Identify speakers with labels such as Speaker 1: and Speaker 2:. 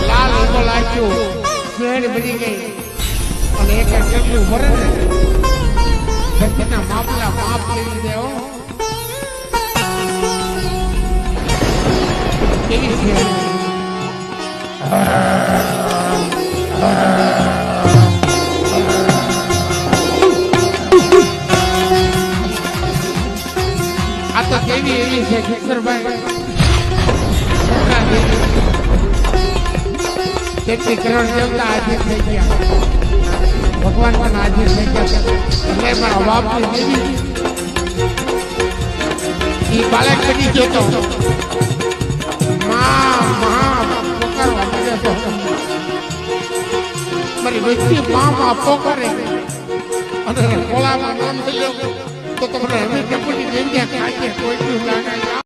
Speaker 1: લાલ ઉભો લાગ્યો શેર બની ગઈ અને એક કેટલું ભરે ને ઘરના માપલા માપ લઈ દેવો કેવી છે આ તો કેવી એવી છે ખેતરભાઈ કેટલી કરોડ દેવતા હાજર થઈ ગયા ભગવાન પણ હાજર થઈ ગયા એટલે મારા બાપની દેવી એ બાળક બની ગયો તો પોકારવા મળ્યો તો મારી વ્યક્તિ માં પોકારે અને ખોળામાં નામ થઈ ગયો તો તમને હવે ટપુની દેવ્યા ખાઈએ કોઈ લાગે